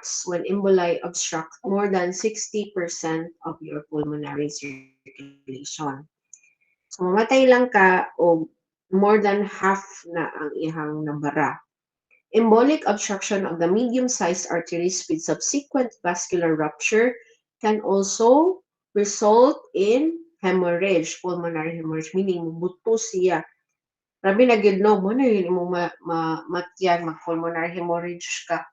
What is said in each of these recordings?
collapse when emboli obstruct more than 60% of your pulmonary circulation. So mamatay lang ka o more than half na ang ihang nabara. Embolic obstruction of the medium-sized arteries with subsequent vascular rupture can also result in hemorrhage, pulmonary hemorrhage, meaning buto siya. Grabe na gyud no, mo na yun mo matyan, mag-pulmonary hemorrhage ka.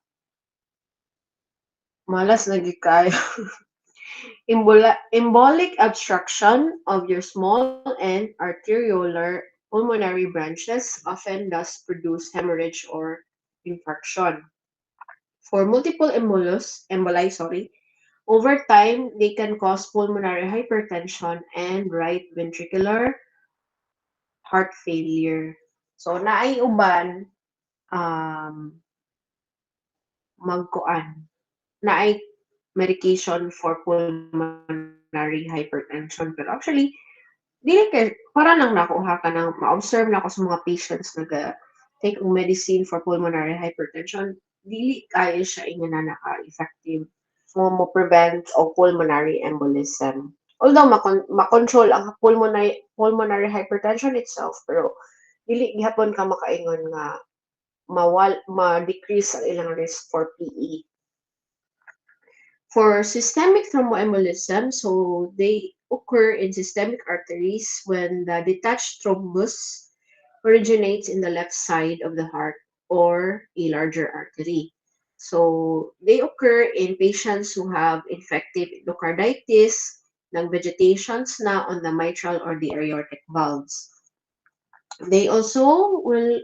Malas na gyud kayo. Embolic obstruction of your small and arteriolar pulmonary branches often does produce hemorrhage or infarction. For multiple emboli, over time, they can cause pulmonary hypertension and right ventricular heart failure. So, naay uban, um, magkuan, naay medication for pulmonary hypertension. Pero actually, dili kay, para lang nakuha ka ng, ma-observe na ako sa mga patients take ang medicine for pulmonary hypertension, dili kayo siya ingana naka-effective mo prevent o pulmonary embolism. Although makontrol ang pulmonary hypertension itself, pero dili gihapon ka makaingon nga ma-decrease ang ilang risk for PE. For systemic thromboembolism, so they occur in systemic arteries when the detached thrombus originates in the left side of the heart or a larger artery. So they occur in patients who have infective endocarditis, vegetations na on the mitral or the aortic valves. They also will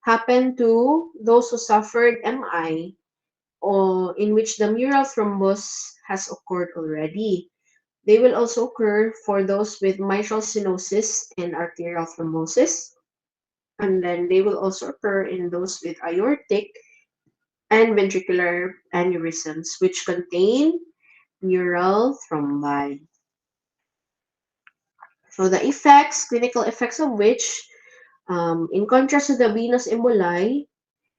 happen to those who suffered MI or in which the mural thrombus has occurred already. They will also occur for those with mitral stenosis and arterial thrombosis. And then they will also occur in those with aortic and ventricular aneurysms, which contain neural thrombi. So the clinical effects of which, in contrast to the venous emboli,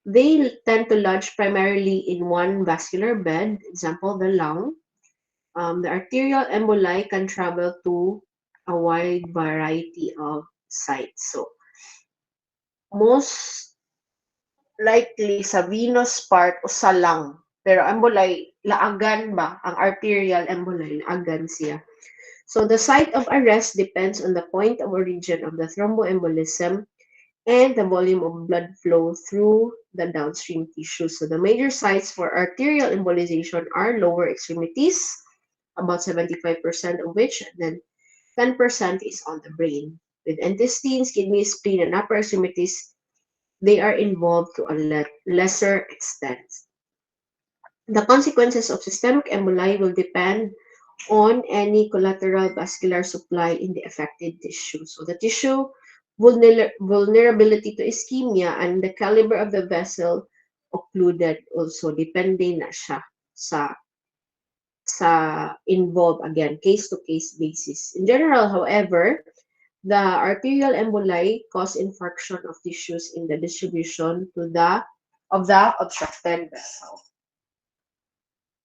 they tend to lodge primarily in one vascular bed, example, the lung. The arterial emboli can travel to a wide variety of sites. So, most likely sa venous part o sa lung. Pero emboli, laagan ba? Ang arterial emboli, laagan siya. So, the site of arrest depends on the point of origin of the thromboembolism and the volume of blood flow through the downstream tissues. So the major sites for arterial embolization are lower extremities, about 75% of which, and then 10% is on the brain. With intestines, kidneys, spleen, and upper extremities, they are involved to a lesser extent. The consequences of systemic emboli will depend on any collateral vascular supply in the affected tissue. So the tissue vulnerability to ischemia and the caliber of the vessel occluded also depende na siya sa involved, again, case to case basis. In general, however, the arterial emboli cause infarction of tissues in the distribution of the obstructed vessel.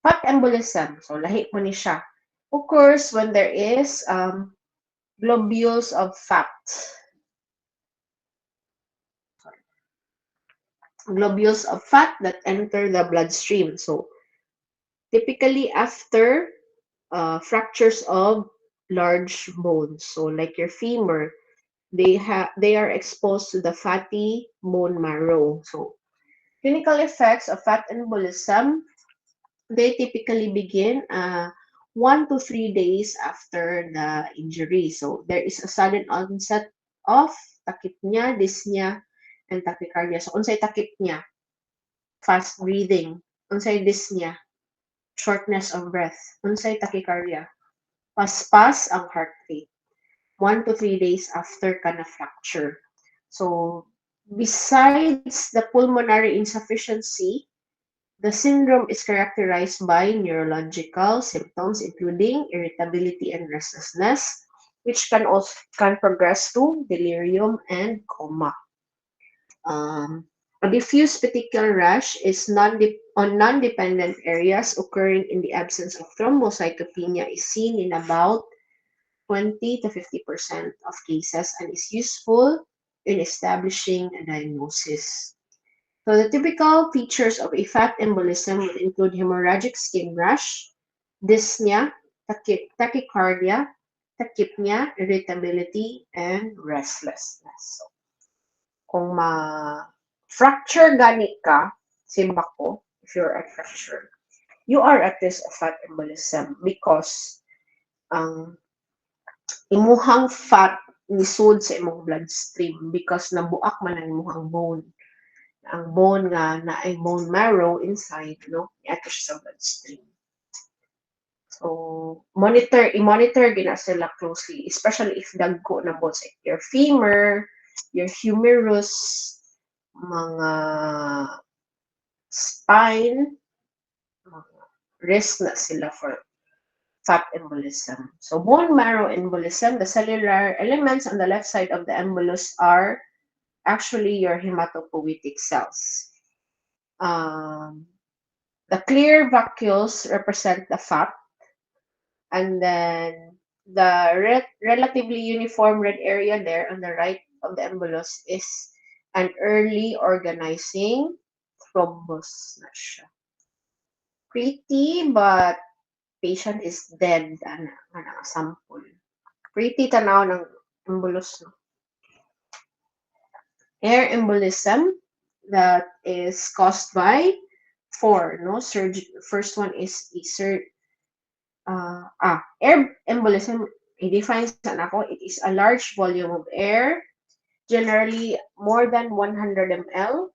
Fat embolism, so lahi po ni siya, occurs when there is globules of fat. Globules of fat that enter the bloodstream. So, typically after fractures of large bones, so like your femur, they are exposed to the fatty bone marrow. So, clinical effects of fat embolism, they typically begin 1 to 3 days after the injury. So, there is a sudden onset of tachypnea, dyspnea, and tachycardia. So, unsay tachypnea? Fast breathing. Unsay dyspnea? Shortness of breath. Unsay tachycardia? Paspas ang heart rate. 1 to 3 days after ka na fracture. So, besides the pulmonary insufficiency, the syndrome is characterized by neurological symptoms including irritability and restlessness, which can progress to delirium and coma. A diffuse petechial rash is on non-dependent areas occurring in the absence of thrombocytopenia is seen in about 20 to 50% of cases and is useful in establishing a diagnosis. So the typical features of a fat embolism would include hemorrhagic skin rash, dyspnea, tachycardia, tachypnea, irritability, and restlessness. So, kung ma-fracture gani ka, simba ko, if you're at fracture, you are at risk of fat embolism because ang imuhang fat nisud sa imong bloodstream because nabuak man ang imuhang bone. Ang bone nga na ay bone marrow inside, no? Iato siya sa bloodstream. So, i-monitor gina sila closely, especially if dagko na both sa your femur, your humerus, mga spine, mga risk na sila for fat embolism. So, bone marrow embolism, the cellular elements on the left side of the embolus are actually your hematopoietic cells. The clear vacuoles represent the fat, and then the relatively uniform red area there on the right of the embolus is an early organizing thrombus na siya. Pretty, but patient is dead ana sample. Pretty tanaw ng embolus, no? Air embolism that is caused by four, no? First one is air embolism. It defines ako. It is a large volume of air, generally more than 100 ml.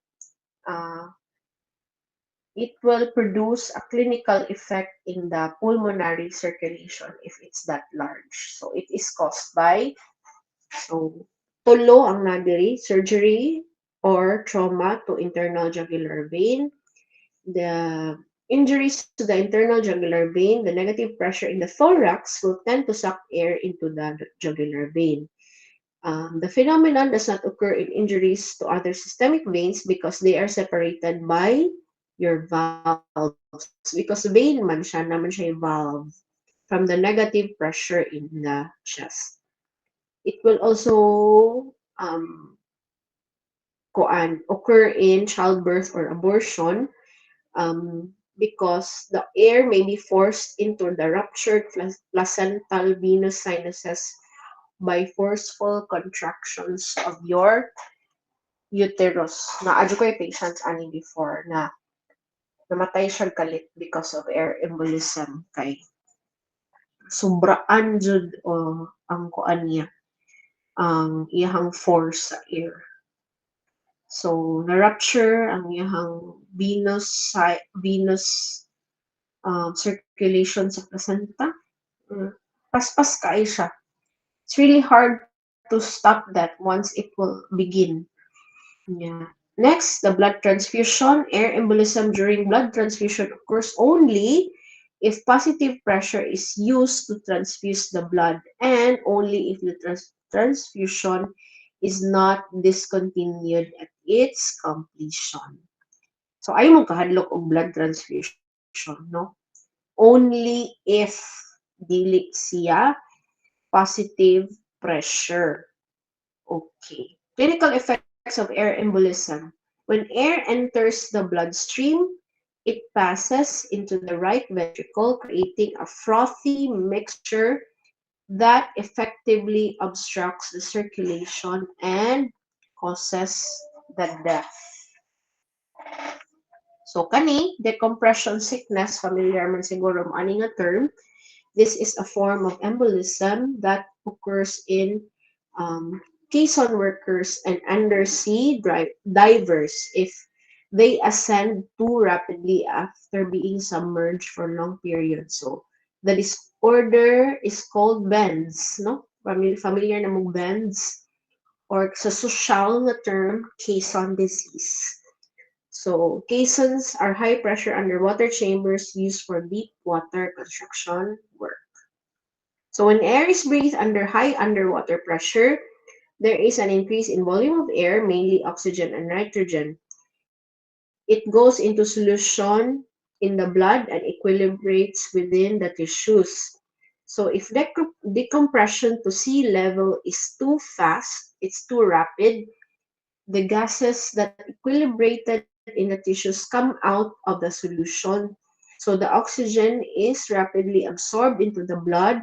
It will produce a clinical effect in the pulmonary circulation if it's that large. So it is caused by tulo ang nadiri, surgery or trauma to internal jugular vein. The injuries to the internal jugular vein, the negative pressure in the thorax will tend to suck air into the jugular vein. The phenomenon does not occur in injuries to other systemic veins because they are separated by your valves. Because vein man siya, naman siya yung valve from the negative pressure in the chest. It will also occur in childbirth or abortion because the air may be forced into the ruptured placental venous sinuses by forceful contractions of your uterus. Na-adyo ko yung patients ani before na namatay siya kalit because of air embolism kay sobraan jud o ang kuan niya ang iyahang force sa air. So na-rupture ang iyahang venous circulation sa placenta. Paspas kaay siya. It's really hard to stop that once it will begin. Yeah. Next, the blood transfusion. Air embolism during blood transfusion occurs only if positive pressure is used to transfuse the blood and only if the transfusion is not discontinued at its completion. So, ayaw mong kahadlok og blood transfusion, no? Only if dili siya positive pressure. Okay. Clinical effects of air embolism. When air enters the bloodstream, it passes into the right ventricle, creating a frothy mixture that effectively obstructs the circulation and causes the death. So, kani, decompression sickness, familiar man siguro mo ani nga term. This is a form of embolism that occurs in caisson workers and undersea divers if they ascend too rapidly after being submerged for long periods. So, the disorder is called bends, no? Familiar na mo bends or sa social na term, caisson disease. So, caissons are high-pressure underwater chambers used for deep water construction work. So, when air is breathed under high underwater pressure, there is an increase in volume of air, mainly oxygen and nitrogen. It goes into solution in the blood and equilibrates within the tissues. So if decompression to sea level is too fast, it's too rapid, the gases that equilibrated in the tissues come out of the solution. So the oxygen is rapidly absorbed into the blood,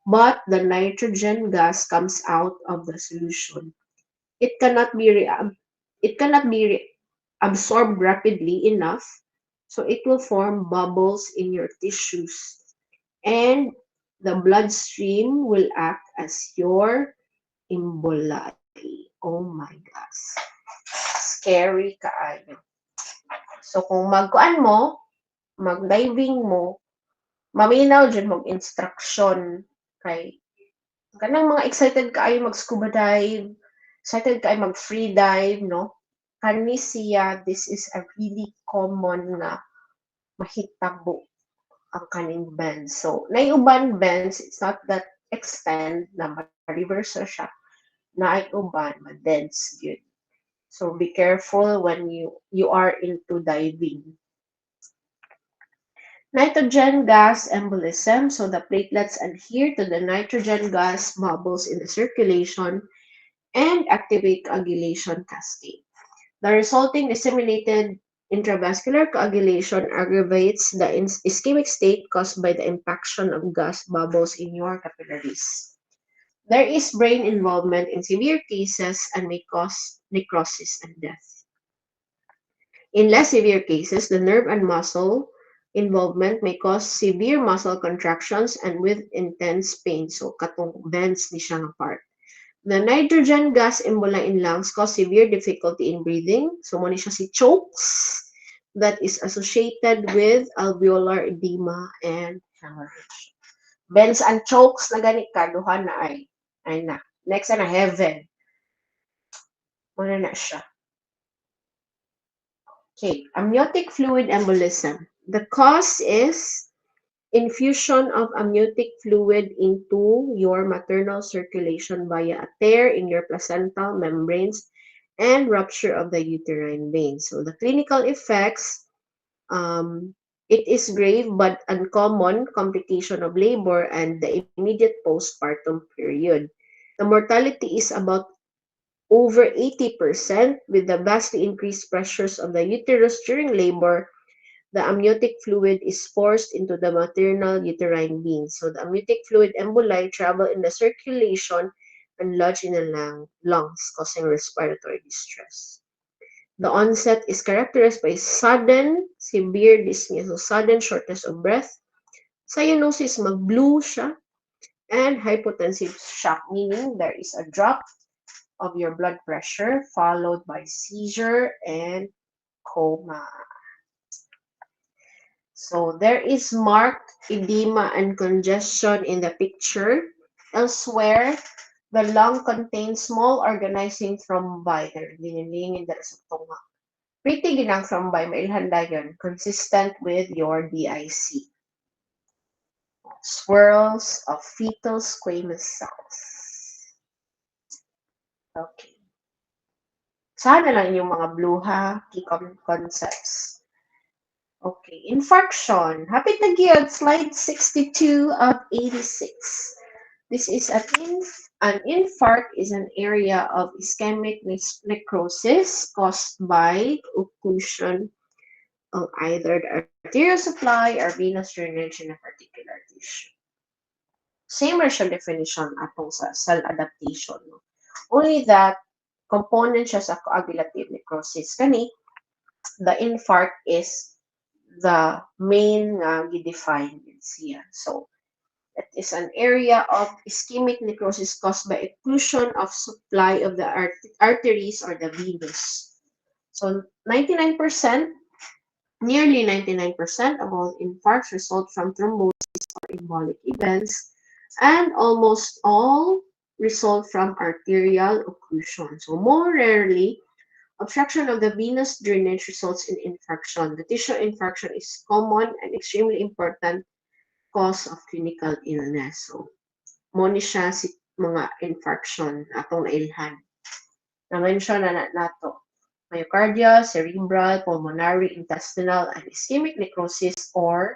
but the nitrogen gas comes out of the solution. It cannot be it cannot be absorbed rapidly enough, so it will form bubbles in your tissues, and the bloodstream will act as your emboli. Oh my gosh. Scary kaayo. So kung magkuan mo, mag-diving mo, maminaw dyan mong instruction kay kanang mga excited kaayo mag-scuba dive, excited kaayo mag-free dive, no? Kani siya, this is a really common na mahitabo ang kaning bends. So, naiuban bends, it's not that extend na ma-reverse na siya. Naiuban, ma-dense yun. So, be careful when you are into diving. Nitrogen gas embolism. So, the platelets adhere to the nitrogen gas bubbles in the circulation and activate coagulation cascade. The resulting disseminated intravascular coagulation aggravates the ischemic state caused by the impaction of gas bubbles in your capillaries. There is brain involvement in severe cases and may cause necrosis and death. In less severe cases, the nerve and muscle involvement may cause severe muscle contractions and with intense pain. So, katong bends ni siya nga part. The nitrogen gas emboli in lungs cause severe difficulty in breathing. So, mo ni siya si chokes that is associated with alveolar edema and hemorrhage. Bends and chokes na gani ka, duha na ay na. Next na heaven. Muna na siya. Okay, amniotic fluid embolism. The cause is infusion of amniotic fluid into your maternal circulation via a tear in your placental membranes and rupture of the uterine veins. So the clinical effects, it is grave but uncommon complication of labor and the immediate postpartum period. The mortality is about over 80% with the vastly increased pressures of the uterus during labor. The amniotic fluid is forced into the maternal uterine veins. So the amniotic fluid emboli travel in the circulation and lodge in the lungs, causing respiratory distress. The onset is characterized by sudden, severe dyspnea, so sudden shortness of breath. Cyanosis, mag-blue siya, and hypotensive shock, meaning there is a drop of your blood pressure followed by seizure and coma. So there is marked edema and congestion in the picture. Elsewhere, the lung contains small organizing thrombi. Linilingin dala sa tunga. Pretty ginang thrombi, mailhan dayon, consistent with your DIC. Swirls of fetal squamous cells. Okay. Sana lang yung mga blue ha, key concepts. Okay, infarction. Hapit na gyud, slide 62 of 86. This is an infarct is an area of ischemic necrosis caused by occlusion of either the arterial supply or venous drainage in a particular tissue. Same ra siya definition atong sa cell adaptation. No? Only that component siya sa coagulative necrosis. Kani, the infarct is the main define siya. So, it is an area of ischemic necrosis caused by occlusion of supply of the arteries or the venous. So, 99%, nearly 99% of all infarcts result from thrombosis or embolic events, and almost all result from arterial occlusion. So, more rarely, obstruction of the venous drainage results in infarction. The tissue infarction is common and extremely important cause of clinical illness. So, mo ni siya mga infarction atong nailhan. Na-mention na nato. myocardial, cerebral, pulmonary, intestinal, and ischemic necrosis or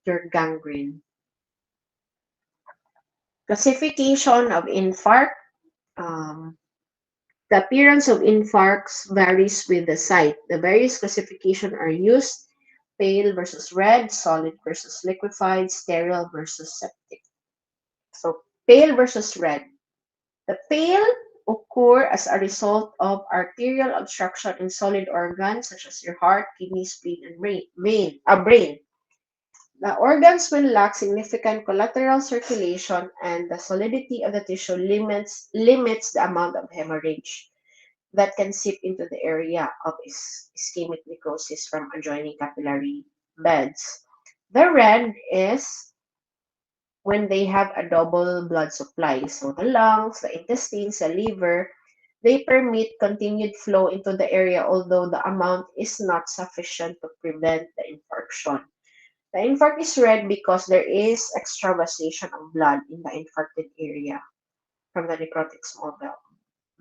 your gangrene. Classification of infarct. Um, the appearance of infarcts varies with the site. The various classifications are used: pale versus red, solid versus liquefied, sterile versus septic. So, pale versus red. The pale occur as a result of arterial obstruction in solid organs such as your heart, kidney, spleen, and brain. The organs will lack significant collateral circulation, and the solidity of the tissue limits the amount of hemorrhage that can seep into the area of ischemic necrosis from adjoining capillary beds. The red is when they have a double blood supply. So the lungs, the intestines, the liver, they permit continued flow into the area, although the amount is not sufficient to prevent the infarction. The infarct is red because there is extravasation of blood in the infarcted area from the necrotic small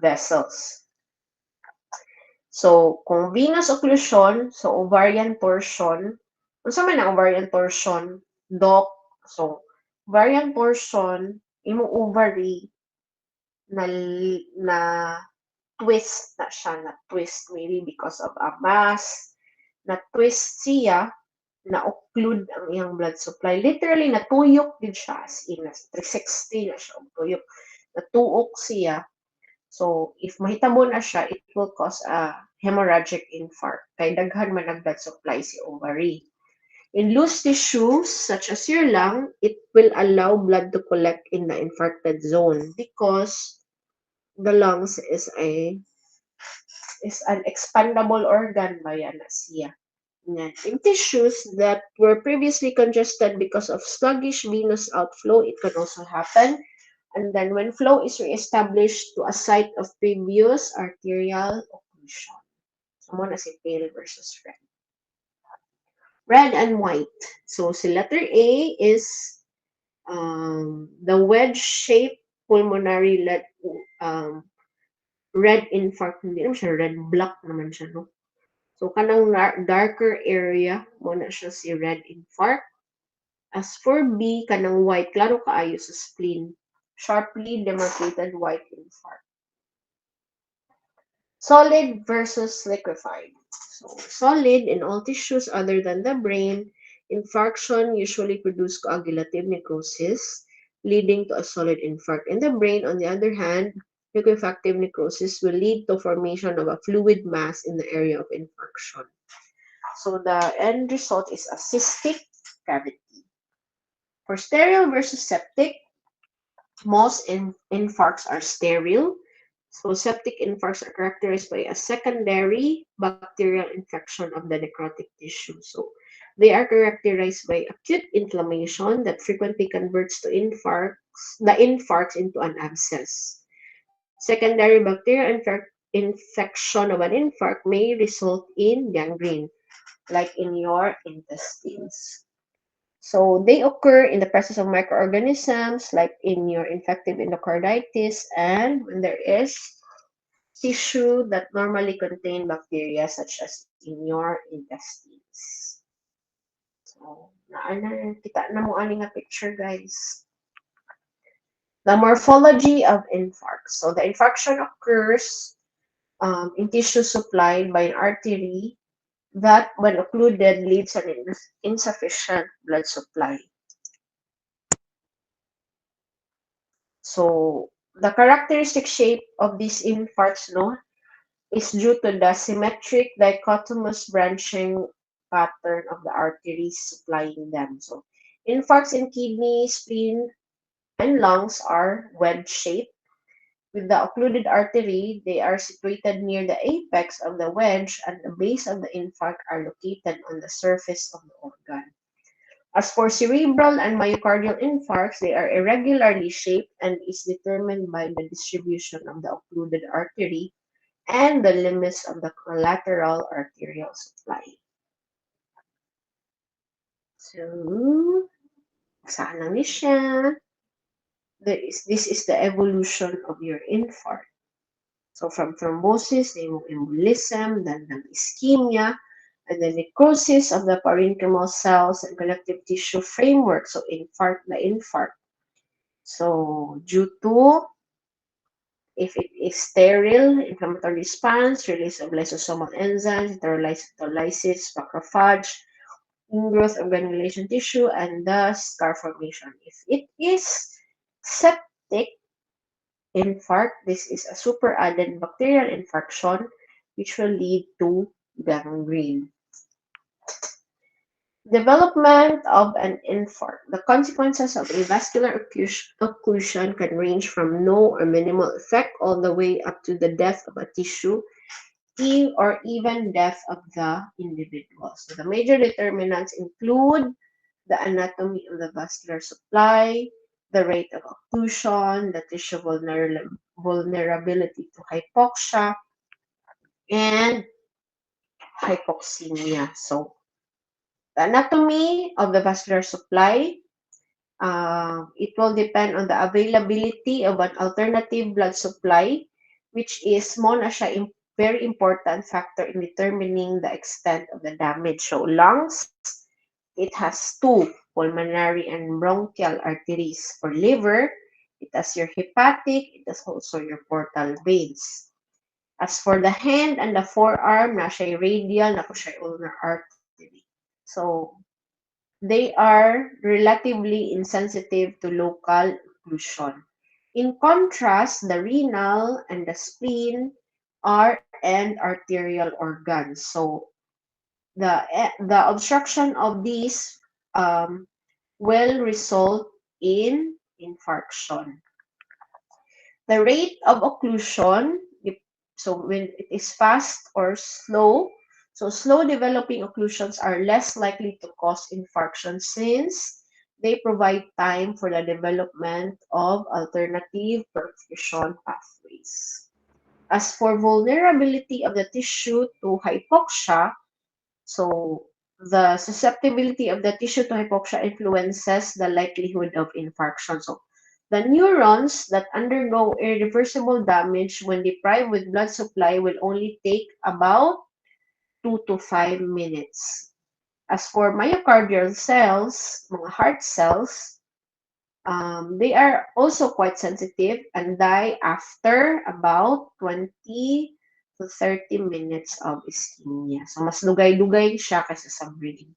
vessels. So, kung venous occlusion, so ovarian torsion, kung sa man ang ovarian torsion, doc, so, ovarian torsion, imo ovary na, na twist na siya, na twist maybe because of a mass, na twist siya, na-occlude ang iyang blood supply. Literally, natuyok din siya, as in, 360 na siya, tuyok. Natuok siya. So, if mahitabo na siya, it will cause a hemorrhagic infarct. Kay daghan man ang blood supply si ovary. In loose tissues, such as your lung, it will allow blood to collect in the infarcted zone because the lungs is an expandable organ ba yan na siya. In tissues that were previously congested because of sluggish venous outflow, it can also happen. And then when flow is reestablished to a site of previous arterial occlusion. So, muna si pale versus red. Red and white. So, si letter A is the wedge-shaped pulmonary red infarct. Hindi naman siya red block naman siya, no? So, kanang darker area, muna siya si red infarct. As for B, kanang white, klaro kaayo sa spleen. Sharply demarcated white infarct. Solid versus liquefied. So, solid in all tissues other than the brain, infarction usually produce coagulative necrosis, leading to a solid infarct. In the brain, on the other hand, liquefactive necrosis will lead to formation of a fluid mass in the area of infarction. So, the end result is a cystic cavity. For sterile versus septic, most infarcts are sterile. So septic infarcts are characterized by a secondary bacterial infection of the necrotic tissue. So they are characterized by acute inflammation that frequently converts the infarcts into an abscess. Secondary bacterial infection of an infarct may result in gangrene, like in your intestines. So they occur in the presence of microorganisms, like in your infective endocarditis, and when there is tissue that normally contain bacteria, such as in your intestines. So, kita na mo ani nga picture, guys. The morphology of infarct. So, the infarction occurs in tissue supplied by an artery that, when occluded, leads an insufficient blood supply. So, the characteristic shape of these infarcts, no, is due to the symmetric dichotomous branching pattern of the arteries supplying them. So, infarcts in kidney, spleen, and lungs are wedge-shaped. With the occluded artery, they are situated near the apex of the wedge, and the base of the infarct are located on the surface of the organ. As for cerebral and myocardial infarcts, they are irregularly shaped and is determined by the distribution of the occluded artery and the limits of the collateral arterial supply. So, saan lang ni siya? This is the evolution of your infarct. So from thrombosis, embolism, then the ischemia, and the necrosis of the parenchymal cells and connective tissue framework. So infarct na infarct. So due to if it is sterile, inflammatory response, release of lysosomal enzymes, enterolysis, macrophage, ingrowth of granulation tissue, and thus scar formation. If it is septic infarct, this is a superadded bacterial infarction which will lead to gangrene. Development of an infarct. The consequences of a vascular occlusion can range from no or minimal effect all the way up to the death of a tissue or even death of the individual. So the major determinants include the anatomy of the vascular supply, the rate of occlusion, the tissue vulnerability to hypoxia, and hypoxemia. So the anatomy of the vascular supply, it will depend on the availability of an alternative blood supply, which is very important factor in determining the extent of the damage. So lungs, it has two pulmonary and bronchial arteries. For liver, it has your hepatic, it has also your portal veins. As for the hand and the forearm, na siya radial, na siya ulnar artery. So, they are relatively insensitive to local occlusion. In contrast, the renal and the spleen are end arterial organs. So the obstruction of these um, will result in infarction. The rate of occlusion, so when it is fast or slow, so slow developing occlusions are less likely to cause infarction since they provide time for the development of alternative perfusion pathways. As for vulnerability of the tissue to hypoxia, so the susceptibility of the tissue to hypoxia influences the likelihood of infarction. So the neurons that undergo irreversible damage when deprived with blood supply will only take about 2 to 5 minutes. As for myocardial cells, mga heart cells, they are also quite sensitive and die after about 20 to 30 minutes of ischemia. So, mas lugay-lugay siya kaysa sa brain.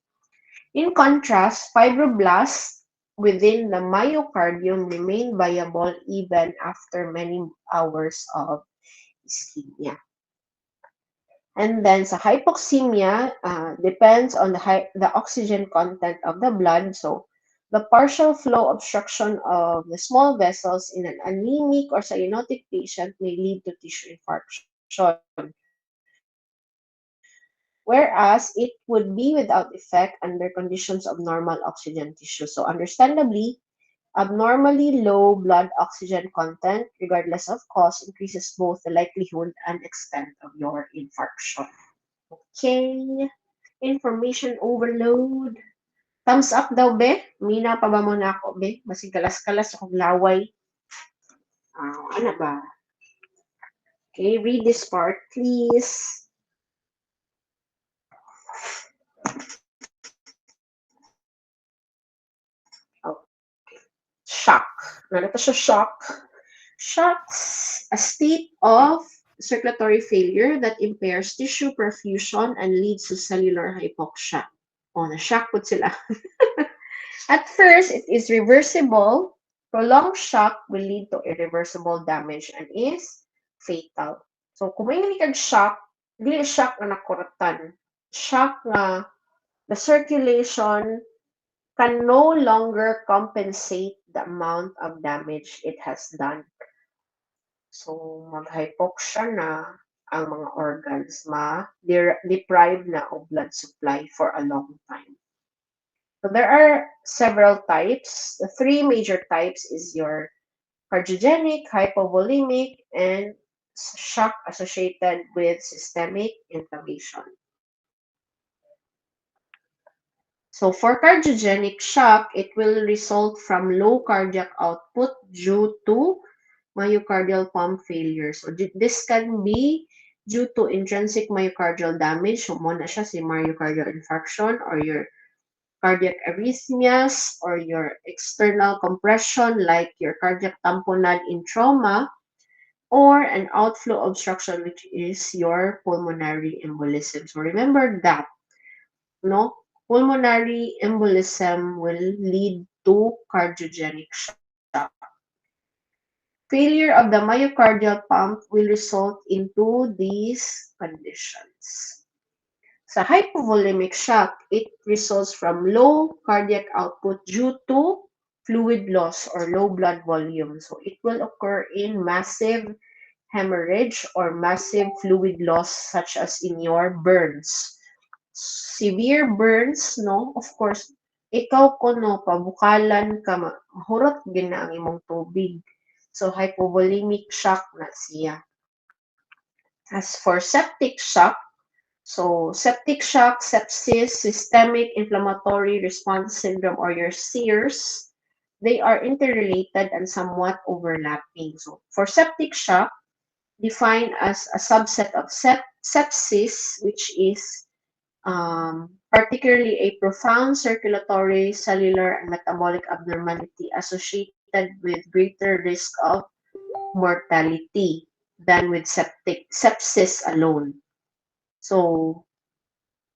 In contrast, fibroblasts within the myocardium remain viable even after many hours of ischemia. And then sa hypoxemia, depends on the oxygen content of the blood. So, the partial flow obstruction of the small vessels in an anemic or cyanotic patient may lead to tissue infarction, whereas it would be without effect under conditions of normal oxygen tissue. So, understandably, abnormally low blood oxygen content, regardless of cause, increases both the likelihood and extent of your infarction. Okay. Information overload. Thumbs up daw, be. Mina pa ba mo na ako, be? Basig kalas-kalas akong laway. Ano ba? Okay, read this part, please. Okay. Shock. Ano to siya? Shock. Shocks, a state of circulatory failure that impairs tissue perfusion and leads to cellular hypoxia. O, na-shock po sila. At first, it is reversible. Prolonged shock will lead to irreversible damage and is fatal. So, kung may shock, hindi shock na nakuratan. Shock na the circulation can no longer compensate the amount of damage it has done. So, mag-hypoxia na ang mga organs, deprive na of blood supply for a long time. So there are several types. The three major types is your cardiogenic, hypovolemic, and shock associated with systemic inflammation. So for cardiogenic shock, it will result from low cardiac output due to myocardial pump failure. So this can be due to intrinsic myocardial damage. So mo na siya si myocardial infarction or your cardiac arrhythmias or your external compression like your cardiac tamponade in trauma or an outflow obstruction which is your pulmonary embolism. So remember that, no? Pulmonary embolism will lead to cardiogenic shock. Failure of the myocardial pump will result into these conditions. Sa hypovolemic shock, it results from low cardiac output due to fluid loss or low blood volume. So it will occur in massive hemorrhage or massive fluid loss such as in your burns. Severe burns, no? Of course, ikaw ko no, pabukalan ka, mahurot gina ang imong tubig. So, hypovolemic shock na siya. As for septic shock, so septic shock, sepsis, systemic inflammatory response syndrome, or your SIRS, they are interrelated and somewhat overlapping. So, for septic shock, defined as a subset of sepsis, which is particularly a profound circulatory, cellular, and metabolic abnormality associated with greater risk of mortality than with sepsis alone. So,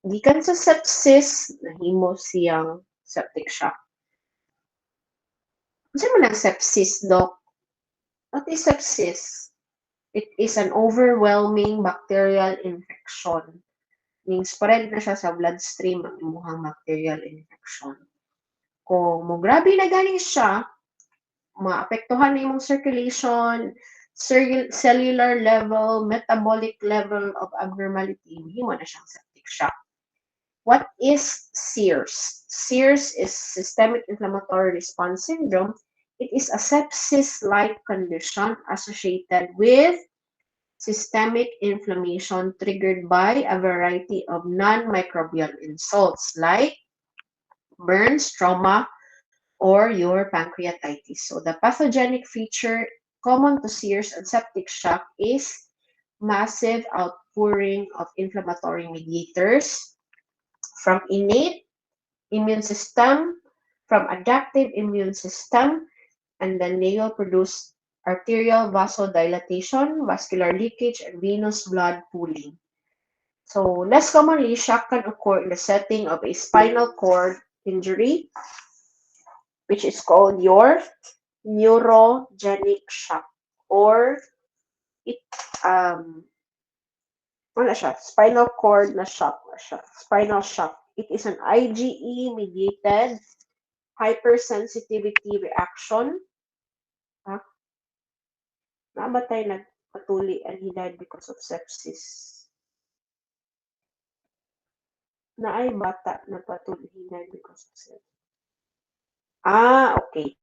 gikan sa sepsis, nahimo siyang septic shock. Kasi mo ng sepsis, Doc? What is sepsis? It is an overwhelming bacterial infection. Ning spread na siya sa bloodstream ang imuhang bacterial infection. Kung mo grabe na gani siya, maapektuhan na imong circulation, cellular level, metabolic level of abnormality, himo na siyang septic shock. What is SIRS? SIRS is Systemic Inflammatory Response Syndrome. It is a sepsis-like condition associated with systemic inflammation triggered by a variety of non-microbial insults like burns, trauma, or your pancreatitis. So the pathogenic feature common to SIRS and septic shock is massive outpouring of inflammatory mediators from innate immune system, from adaptive immune system, and then they will produce arterial vasodilation, vascular leakage, and venous blood pooling. So less commonly, shock can occur in the setting of a spinal cord injury, which is called your neurogenic shock, or it wala siya, spinal cord na shock na siya, spinal shock. It is an IgE mediated hypersensitivity reaction. Ha? Nabatay nagpatuli and he died because of sepsis. Naay bata nagpatuli, he died because of sepsis. Okay.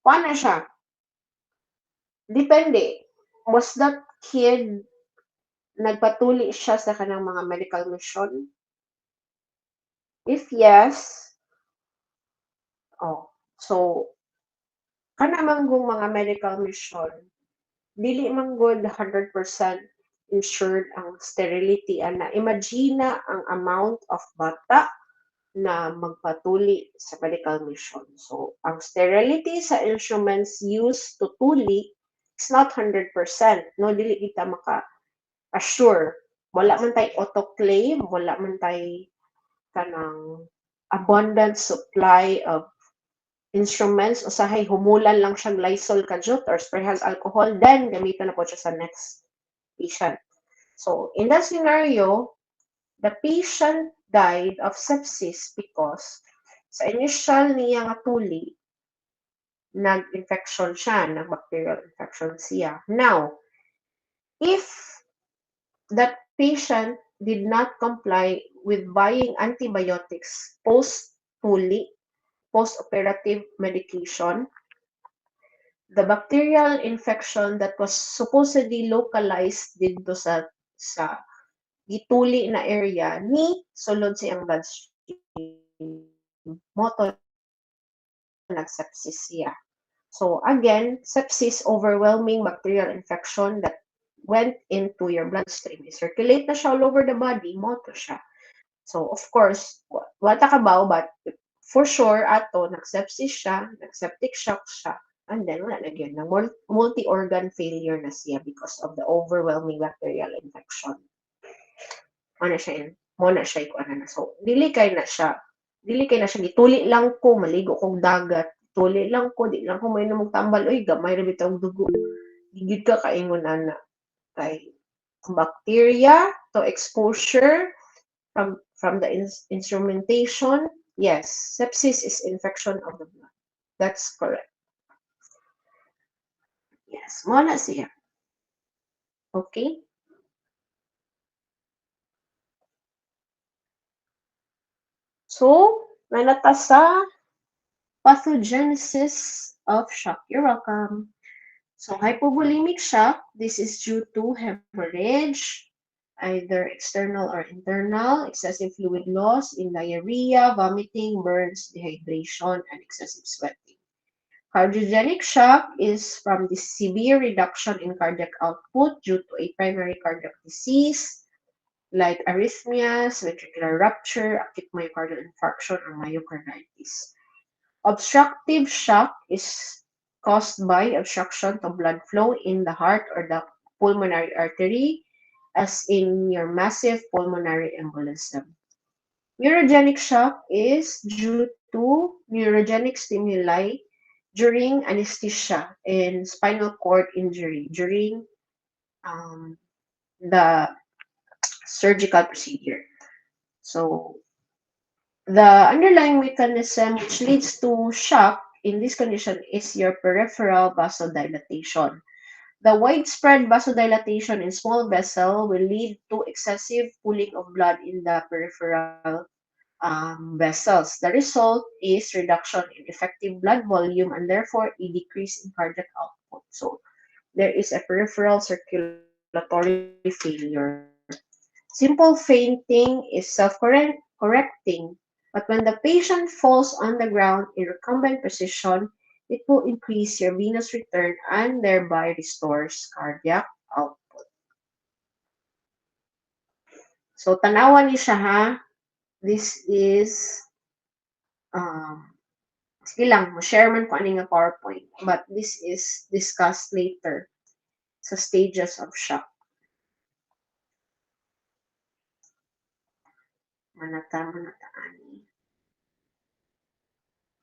Paano siya? Depende. Was that kid nagpatuli siya sa kanang mga medical mission? If yes, so kana manggong mga medical mission, dili man good 100% insured ang sterility ana. Imagine ang amount of bata na magpatuli sa medical mission. So, ang sterility sa instruments used to tuli is not 100%. No, dili kita maka-assure. Wala man tay autoclave, wala man tay kanang abundant supply of instruments, usahay humulan lang siyang Lysol kajut or sprayhag alcohol, then gamitan na po siya sa next patient. So, in that scenario, the patient died of sepsis because sa initial niya nga tuli, nag-infection siya, nag-bacterial infection siya. Now, if that patient did not comply with buying antibiotics post-tuli, post-operative medication, the bacterial infection that was supposedly localized dito sa gituli na area ni sulod siyang bloodstream mo to nagsepsis siya. So again, sepsis, overwhelming bacterial infection that went into your bloodstream. Circulate na siya all over the body, mo to siya. So of course, wata kabaw, but for sure ato nag-sepsis siya, nag-septic shock siya, and then wala na gyud nang multi-organ failure na siya because of the overwhelming bacterial infection. Ano siya yun? Mo na siya ko ano na. So dili kay na siya gituli lang ko, maligo kog dagat, tuli lang ko, di lang ko mainom og tambal, oy gamay ra bitaw og dugo. Gigid ka kaingon ana kay bacteria to exposure from the instrumentation. Yes, sepsis is infection of the blood. That's correct. Yes, mo na siya. Okay? So, nanata sa pathogenesis of shock. You're welcome. So, hypovolemic shock, this is due to hemorrhage, either external or internal, excessive fluid loss in diarrhea, vomiting, burns, dehydration, and excessive sweating. Cardiogenic shock is from the severe reduction in cardiac output due to a primary cardiac disease like arrhythmias, ventricular rupture, acute myocardial infarction, or myocarditis. Obstructive shock is caused by obstruction to blood flow in the heart or the pulmonary artery, as in your massive pulmonary embolism. Neurogenic shock is due to neurogenic stimuli during anesthesia and spinal cord injury during um, the surgical procedure. So, the underlying mechanism which leads to shock in this condition is your peripheral vasodilatation. The widespread vasodilatation in small vessel will lead to excessive pooling of blood in the peripheral vessels. The result is reduction in effective blood volume and therefore a decrease in cardiac output. So there is a peripheral circulatory failure. Simple fainting is self-correcting, but when the patient falls on the ground in recumbent position, it will increase your venous return and thereby restores cardiac output. So tanawan ni siya ha. This is sige lang, share man ko ani nga PowerPoint, but this is discussed later sa stages of shock. Manata ani.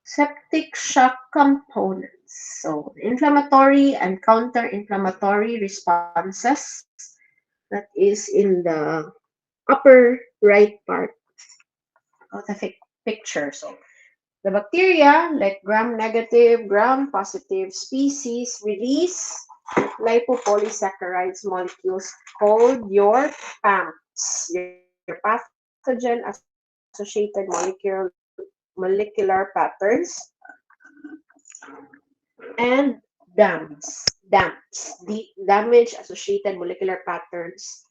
Septic shock components. So, inflammatory and counter-inflammatory responses. That is in the upper right part of the picture. So, the bacteria, like gram-negative, gram-positive species, release lipopolysaccharides molecules called your PAMPs, your pathogen-associated molecular patterns, and DAMPs, the damage-associated molecular patterns,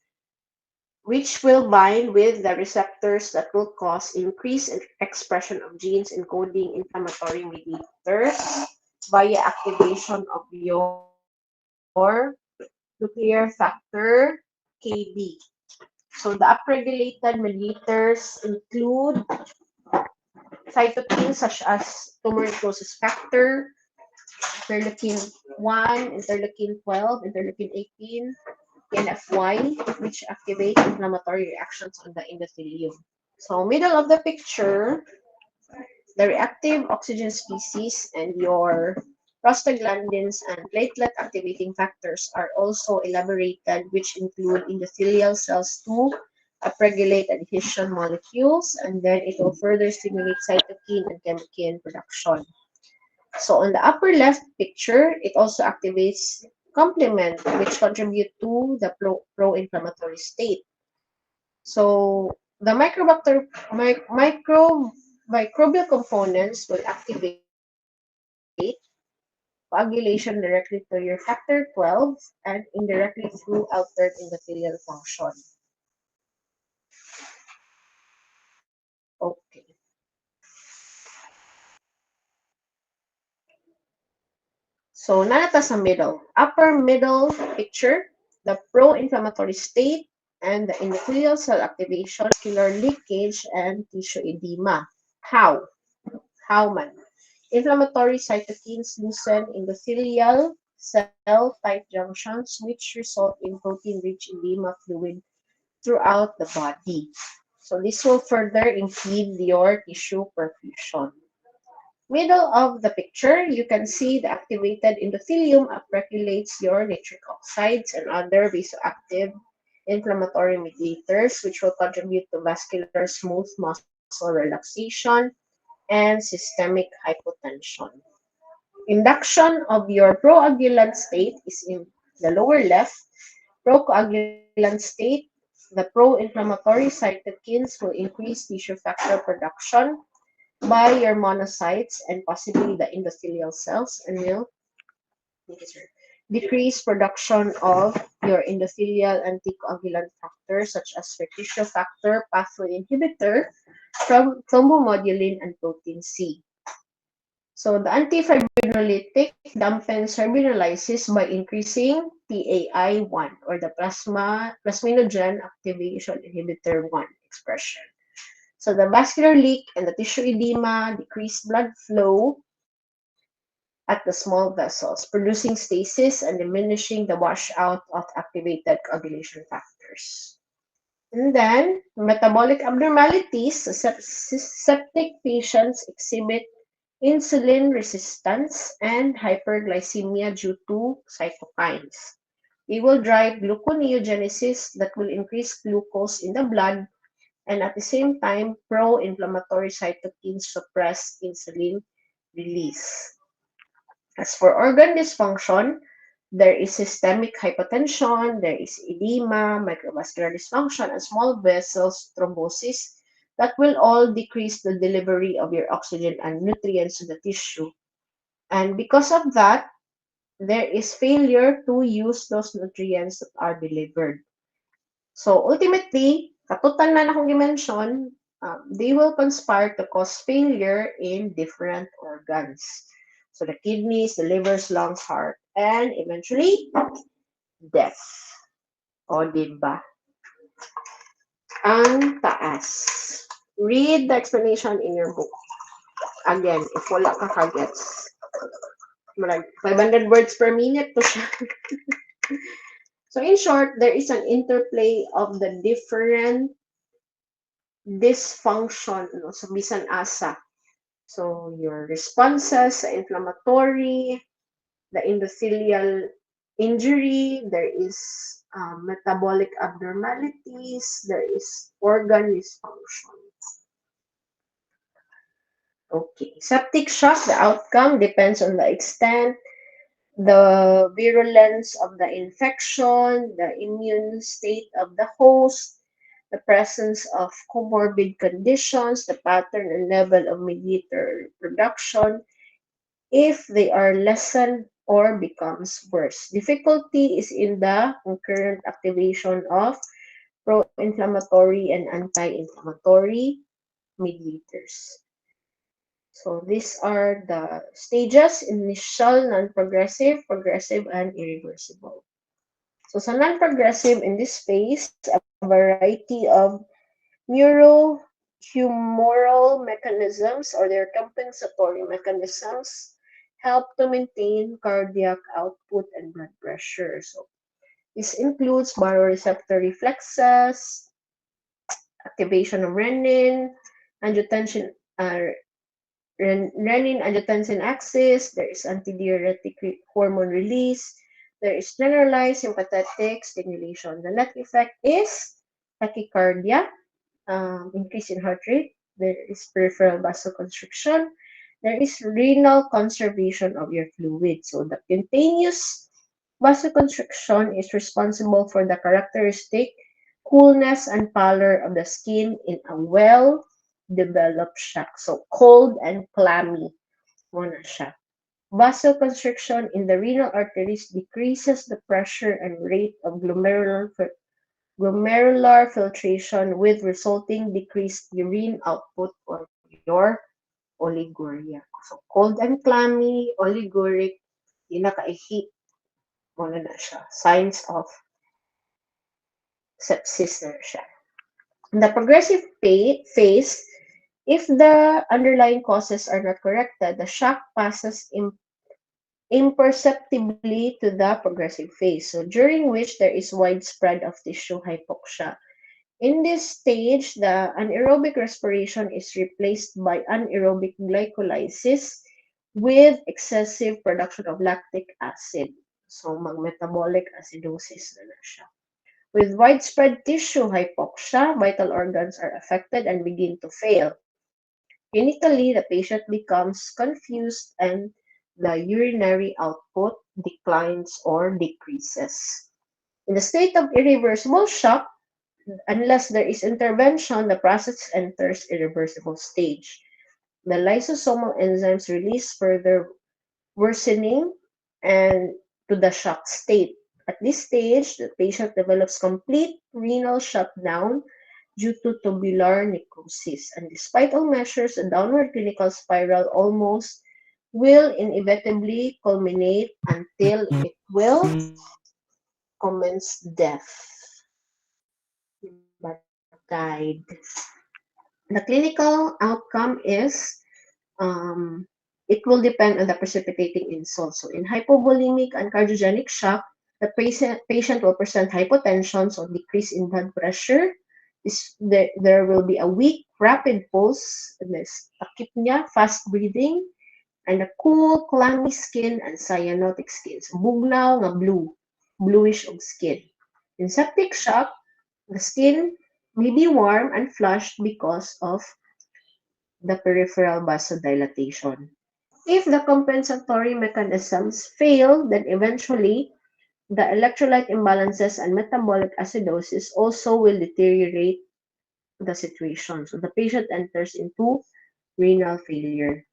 which will bind with the receptors that will cause increased expression of genes encoding inflammatory mediators via activation of your nuclear factor KB. So the upregulated mediators include cytokines such as tumor necrosis factor, interleukin 1, interleukin 12, interleukin 18, NFY, which activate inflammatory reactions on the endothelium. So middle of the picture, the reactive oxygen species and your prostaglandins and platelet activating factors are also elaborated, which include endothelial cells to upregulate adhesion molecules, and then it will further stimulate cytokine and chemokine production. So on the upper left picture, it also activates complement, which contribute to the pro-inflammatory state. So the microbial components will activate coagulation directly to your factor 12 and indirectly through altered endothelial function. Okay. So, nanata sa middle. Upper middle picture, the pro-inflammatory state and the endothelial cell activation, vascular leakage, and tissue edema. How? How man? Inflammatory cytokines loosen endothelial cell tight junctions, which result in protein-rich edema fluid throughout the body. So this will further impede your tissue perfusion. Middle of the picture, you can see the activated endothelium upregulates your nitric oxides and other vasoactive inflammatory mediators, which will contribute to vascular smooth muscle relaxation and systemic hypotension. Induction of your proagulant state is in the lower left. Procoagulant state, the pro-inflammatory cytokines will increase tissue factor production by your monocytes and possibly the endothelial cells and will decrease production of your endothelial anticoagulant factors such as tissue factor, pathway inhibitor, thrombomodulin, and protein C. So the antifibrinolytic dampens fibrinolysis by increasing PAI1 or the plasminogen activation inhibitor 1 expression. So the vascular leak and the tissue edema decrease blood flow at the small vessels, producing stasis and diminishing the washout of activated coagulation factors. And then, metabolic abnormalities, septic patients exhibit insulin resistance and hyperglycemia due to cytokines. They will drive gluconeogenesis that will increase glucose in the blood and at the same time pro-inflammatory cytokines suppress insulin release. As for organ dysfunction, there is systemic hypotension, there is edema, microvascular dysfunction, and small vessels thrombosis that will all decrease the delivery of your oxygen and nutrients to the tissue. And because of that, there is failure to use those nutrients that are delivered. So ultimately, katutan na akong gimension, they will conspire to cause failure in different organs. So the kidneys, the livers, lungs, heart, and eventually death. O, diba? Ang taas. Read the explanation in your book. Again, if wala ka kagets. 500 words per minute to siya. So in short, there is an interplay of the different dysfunction no, sa bisan asa. So your responses sa inflammatory, the endothelial injury, there is metabolic abnormalities, there is organ dysfunction. Okay, septic shock, the outcome depends on the extent, the virulence of the infection, the immune state of the host, the presence of comorbid conditions, the pattern and level of mediator production, if they are lessened or becomes worse. Difficulty is in the concurrent activation of pro-inflammatory and anti-inflammatory mediators. So these are the stages: initial, non-progressive, progressive, and irreversible. So sa non-progressive, in this phase, a variety of neurohumoral mechanisms or their compensatory mechanisms help to maintain cardiac output and blood pressure. So this includes baroreceptor reflexes, activation of angiotensin, uh, renin-angiotensin axis, there is antidiuretic hormone release, there is generalized sympathetic stimulation. The net effect is tachycardia, increase in heart rate, there is peripheral vasoconstriction, there is renal conservation of your fluid. So the cutaneous vasoconstriction is responsible for the characteristic coolness and pallor of the skin in a well-developed shock. So cold and clammy muna siya. Vasoconstriction in the renal arteries decreases the pressure and rate of glomerular filtration with resulting decreased urine output or your oliguria. So cold and clammy, oliguric, di na ka-heat. Muna na siya. Signs of sepsis na siya. In the progressive phase, if the underlying causes are not corrected, the shock passes imperceptibly to the progressive phase, so during which there is widespread of tissue hypoxia. In this stage, the anaerobic respiration is replaced by anaerobic glycolysis with excessive production of lactic acid. So, mag-metabolic acidosis na siya. With widespread tissue hypoxia, vital organs are affected and begin to fail. Clinically, the patient becomes confused and the urinary output declines or decreases. In the state of irreversible shock, unless there is intervention, the process enters irreversible stage. The lysosomal enzymes release further worsening and to the shock state. At this stage, the patient develops complete renal shutdown due to tubular necrosis. And despite all measures, a downward clinical spiral almost will inevitably culminate until it will commence death. But died. The clinical outcome is it will depend on the precipitating insult. So in hypovolemic and cardiogenic shock, the patient will present hypotension, so decrease in blood pressure. There will be a weak, rapid pulse, tachypnea, fast breathing, and a cool, clammy skin and cyanotic skin. So bugnaw nga blue, bluish of skin. In septic shock, the skin may be warm and flushed because of the peripheral vasodilatation. If the compensatory mechanisms fail, then eventually the electrolyte imbalances and metabolic acidosis also will deteriorate the situation. So the patient enters into renal failure.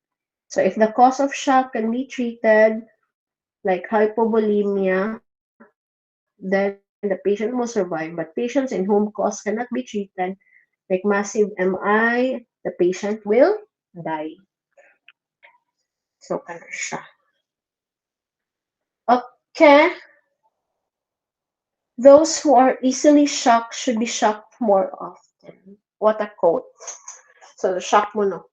So if the cause of shock can be treated, like hypovolemia, then the patient will survive. But patients in whom cause cannot be treated, like massive MI, the patient will die. So, ano siya. Okay. Those who are easily shocked should be shocked more often. What a quote. So, shock mo, no?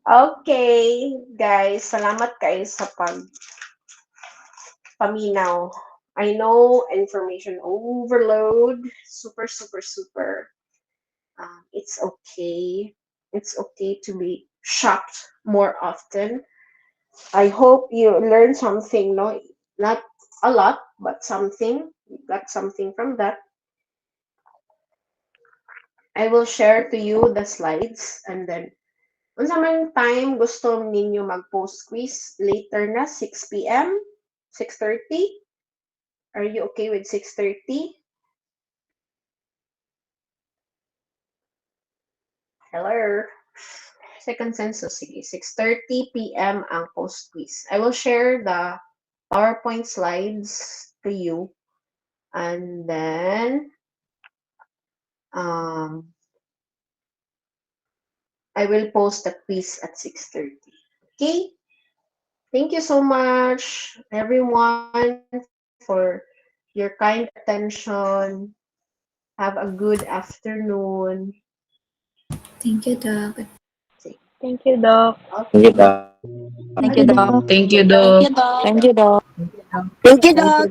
Okay, guys. Salamat kayo sa paminaw. I know information overload. Super, super, super. It's okay. It's okay to be shocked more often. I hope you learned something, no? Not a lot, but something. You got something from that. I will share to you the slides and then unsa man time gusto ninyo mag-post quiz later na 6 p.m. 6:30? Are you okay with 6:30? Hello. Sa consensus, sige. 6:30 p.m. ang post quiz. I will share the PowerPoint slides to you and then I will post the quiz at 6:30. Okay? Thank you so much, everyone, for your kind attention. Have a good afternoon. Thank you, Doc. Thank you, Doc. Thank you, Doc. Thank you, Doc. Thank you, Doc. Thank you, Doc. Thank you, Doc. Thank you, Doc.